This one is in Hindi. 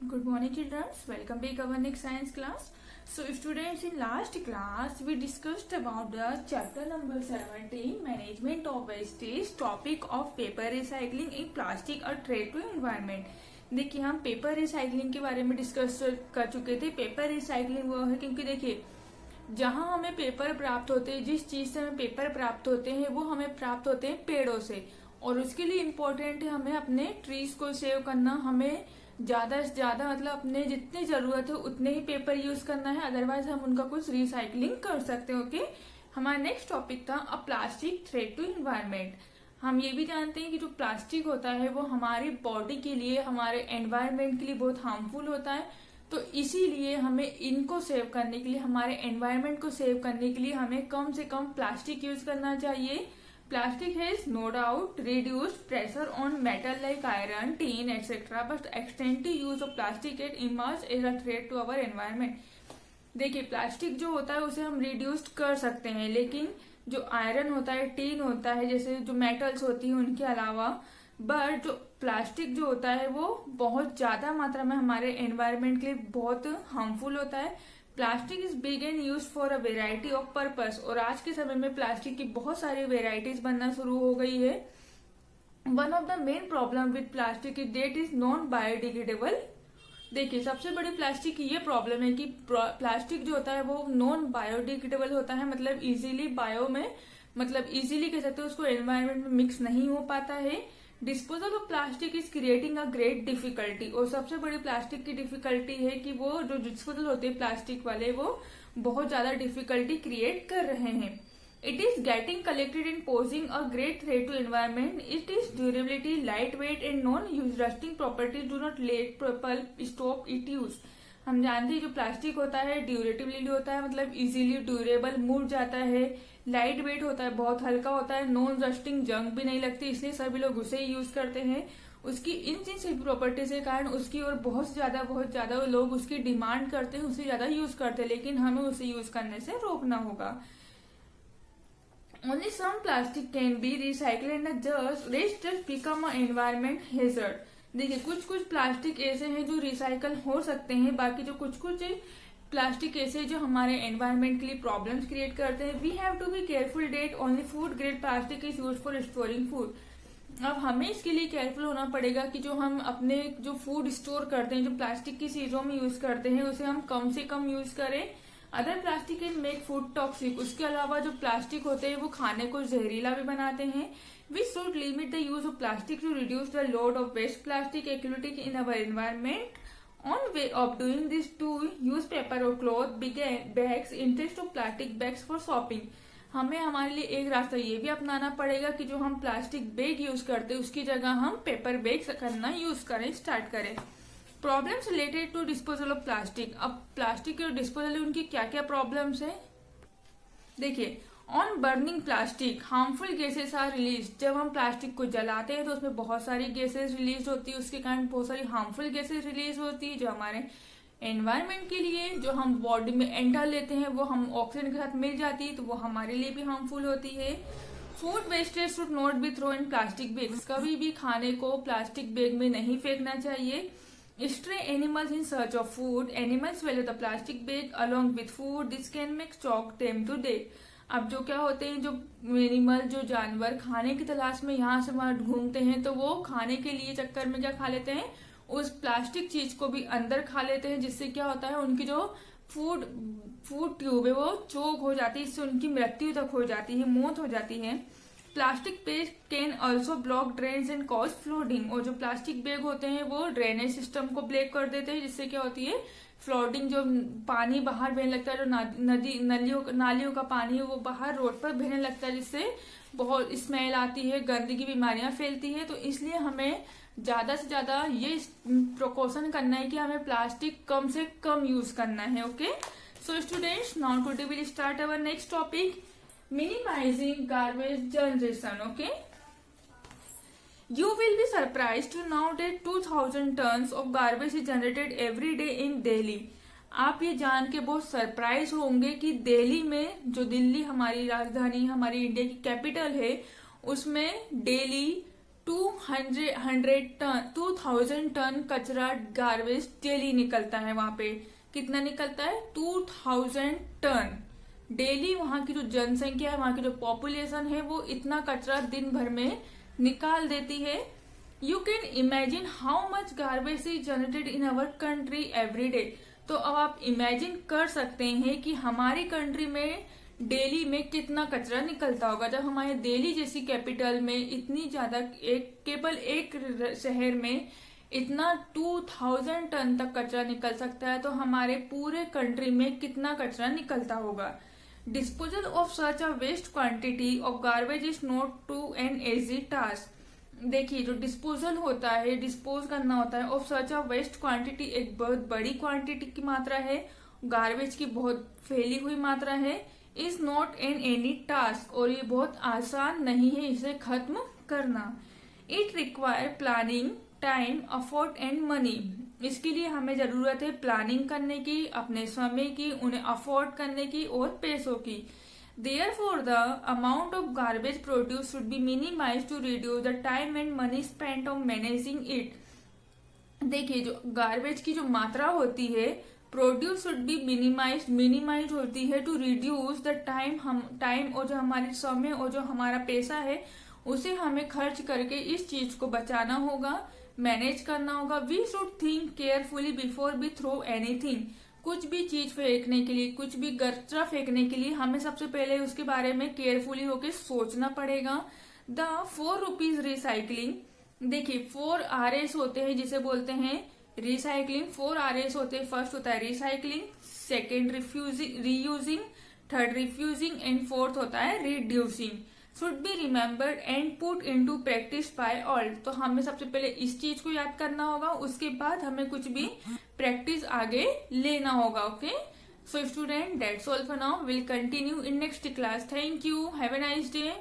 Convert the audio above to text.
Good morning, children. Welcome back our next science class. So, students, in last class we discussed about the chapter number 17, management of wastage, topic of paper recycling in plastic or threat to environment. देखिए हम पेपर रिसाइकलिंग के बारे में डिस्कस कर चुके थे। पेपर रिसाइकलिंग वो है क्योंकि देखिए जहां हमें पेपर प्राप्त होते हैं, जिस चीज से हमें पेपर प्राप्त होते हैं वो हमें प्राप्त होते हैं पेड़ों से, और उसके लिए इम्पोर्टेंट है हमें अपने ट्रीज को सेव करना। हमें ज्यादा से ज्यादा मतलब अपने जितनी जरूरत है उतने ही पेपर यूज करना है, अदरवाइज हम उनका कुछ रिसाइकलिंग कर सकते हैं। ओके, हमारा नेक्स्ट टॉपिक था a plastic threat to environment. हम ये भी जानते हैं कि जो प्लास्टिक होता है वो हमारी बॉडी के लिए, हमारे एनवायरमेंट के लिए बहुत हार्मफुल होता है। तो इसीलिए हमें इनको सेव करने के लिए, हमारे एनवायरमेंट को सेव करने के लिए हमें कम से कम प्लास्टिक यूज करना चाहिए। Plastic has no doubt reduced pressure on metal like iron, tin, etc. But extensive use of plastic it emerges as a threat to our environment. देखिए प्लास्टिक जो होता है उसे हम रिड्यूस कर सकते हैं, लेकिन जो आयरन होता है, टीन होता है, जैसे जो मेटल्स होती है उनके अलावा, बट जो प्लास्टिक जो होता है वो बहुत ज्यादा मात्रा में हमारे एनवायरमेंट के लिए बहुत हार्मफुल होता है। Plastic is big and use for a variety of purpose, और आज के समय में प्लास्टिक की बहुत सारी वेराइटीज बनना शुरू हो गई है। One of the main problem with plastic is that is non biodegradable. देखिए सबसे बड़ी प्लास्टिक की ये प्रॉब्लम है कि प्लास्टिक जो होता है वो नॉन बायोडिग्रेडेबल होता है, मतलब इजीली बायो में, मतलब इजीली कह सकते हैं उसको एनवायरमेंट में मिक्स नहीं हो पाता है। Disposal of plastic is creating a great difficulty, और सबसे बड़ी प्लास्टिक की डिफिकल्टी है कि वो जो डिस्पोजल होते हैं प्लास्टिक वाले वो बहुत ज्यादा डिफिकल्टी क्रिएट कर रहे हैं। It is getting collected and posing a great threat to environment. It is durability, light weight and non use rusting properties do not let pulp stop it use. हम जानते हैं जो प्लास्टिक होता है ड्यूरेटिवली होता है, मतलब इजीली ड्यूरेबल, मुड़ जाता है, लाइट वेट होता है, बहुत हल्का होता है, नॉन रस्टिंग, जंग भी नहीं लगती, इसलिए सभी लोग उसे ही यूज करते हैं। उसकी इन सभी प्रॉपर्टीज के कारण उसकी और बहुत ज्यादा लोग उसकी डिमांड करते हैं, उससे ज्यादा यूज करते हैं, लेकिन हमें उसे यूज करने से रोकना होगा। Only some plastic can be recycle and rest just become a environment hazard. देखिए कुछ प्लास्टिक ऐसे हैं जो रिसाइकल हो सकते हैं, बाकी जो कुछ प्लास्टिक ऐसे जो हमारे एनवायरमेंट के लिए प्रॉब्लम्स क्रिएट करते हैं। We have to be careful that only food grade plastic is use for storing food. अब हमें इसके लिए केयरफुल होना पड़ेगा कि जो हम अपने जो फूड स्टोर करते हैं, जो प्लास्टिक की चीजों में यूज करते हैं, उसे हम कम से कम यूज करें। Other plastic can make food toxic. उसके अलावा जो प्लास्टिक होते हैं वो खाने को जहरीला भी बनाते हैं। We should limit the use of plastic to reduce the load of waste plastic activity in our environment. On way of doing this, to use paper or cloth bags instead of plastic bags for shopping. हमें हमारे लिए एक रास्ता ये भी अपनाना पड़ेगा कि जो हम प्लास्टिक बैग यूज करते हैं उसकी जगह हम पेपर बैग करना यूज करें, स्टार्ट करें। Problems related to disposal of plastic. अब प्लास्टिक के डिस्पोजल है उनकी क्या क्या प्रॉब्लम्स है देखिए। On burning plastic harmful gases are release. जब हम प्लास्टिक को जलाते हैं तो उसमें बहुत सारी गैसेस रिलीज होती है, उसके कारण बहुत सारी हार्मफुल गैसेस रिलीज होती है जो हमारे एनवायरमेंट के लिए, जो हम बॉडी में एंटर लेते हैं वो हम ऑक्सीजन के साथ मिल जाती है तो वो हमारे लिए भी हार्मफुल होती है। Food wastage should not be throw in plastic bags. कभी भी खाने को प्लास्टिक बैग में नहीं फेंकना चाहिए। Stray animals in search of food. Animals swallow the plastic bag along with food. This can make shock them to death. अब जो क्या होते हैं, जो एनिमल, जो जानवर खाने की तलाश में यहाँ से वहां घूमते हैं तो वो खाने के लिए चक्कर में क्या खा लेते हैं, उस प्लास्टिक चीज को भी अंदर खा लेते हैं, जिससे क्या होता है उनकी जो फूड ट्यूब है वो चोक हो जाती है, इससे उनकी मृत्यु तक हो जाती है, मौत हो जाती है। Plastic bag can also block drains and cause flooding. और जो प्लास्टिक बैग होते हैं वो ड्रेनेज सिस्टम को ब्लॉक कर देते हैं, जिससे क्या होती है फ्लोडिंग, जो पानी बाहर बहने लगता है, जो नालियों का पानी है वो बाहर रोड पर बहने लगता है, जिससे बहुत स्मेल आती है, गंदगी, बीमारियां फैलती है। तो इसलिए हमें ज्यादा से ज्यादा ये प्रिकॉशन करना है कि हमें प्लास्टिक कम से कम यूज करना है। Okay, so students, now today will start our next topic, minimizing garbage generation. Okay, you will be surprised to know that 2000 tons of garbage is generated every day in Delhi. आप ये जान के बहुत सरप्राइज होंगे कि दिल्ली में, जो दिल्ली हमारी राजधानी, हमारी इंडिया की कैपिटल है, उसमें डेली 2000 टन कचरा गार्बेज डेली निकलता है। वहां पे कितना निकलता है? 2000 टन डेली। वहां की जो जनसंख्या है, वहां की जो पॉपुलेशन है, वो इतना कचरा दिन भर में निकाल देती है। You can imagine how much garbage is generated in our country every day. तो अब आप इमेजिन कर सकते हैं कि हमारी कंट्री में डेली में कितना कचरा निकलता होगा। जब हमारे दिल्ली जैसी कैपिटल में इतनी ज्यादा, केवल एक शहर में इतना 2000 टन तक कचरा निकल सकता है, तो हमारे पूरे कंट्री में कितना कचरा निकलता होगा। Disposal of such a waste quantity of garbage is not to an easy task. देखिए, जो डिस्पोजल होता है, डिस्पोज करना होता है, of such a waste quantity, एक बहुत बड़ी क्वांटिटी की मात्रा है, गार्बेज की बहुत फैली हुई मात्रा है, is not an any task, और ये बहुत आसान नहीं है इसे खत्म करना। It require planning, time, effort and money. इसके लिए हमें जरूरत है प्लानिंग करने की, अपने समय की, उन्हें अफोर्ड करने की और पैसों की। Therefore, the amount of garbage produced should be minimized to reduce the time and money spent on managing it. देखिए, जो गार्बेज की जो मात्रा होती है, प्रोड्यूस शुड बी मिनिमाइज होती है टू रिड्यूस द टाइम, और जो हमारे समय और जो हमारा पैसा है, उसे हमें खर्च करके इस चीज को बचाना होगा, मैनेज करना होगा। We should think carefully before we throw anything. कुछ भी चीज फेंकने के लिए, कुछ भी कचरा फेंकने के लिए हमें सबसे पहले उसके बारे में केयरफुली होकर सोचना पड़ेगा। The 4 rupees recycling. देखिए, 4 RS होते हैं जिसे बोलते हैं रिसाइकलिंग। 4 RS होते हैं। फर्स्ट होता है recycling, second reusing, third refusing and fourth होता है reducing. Should be remembered and put into practice by all. तो हमें सबसे पहले इस चीज को याद करना होगा, उसके बाद हमें कुछ भी प्रैक्टिस आगे लेना होगा। Okay, so student, that's all for now. Will continue in next class. Thank you, have a nice day.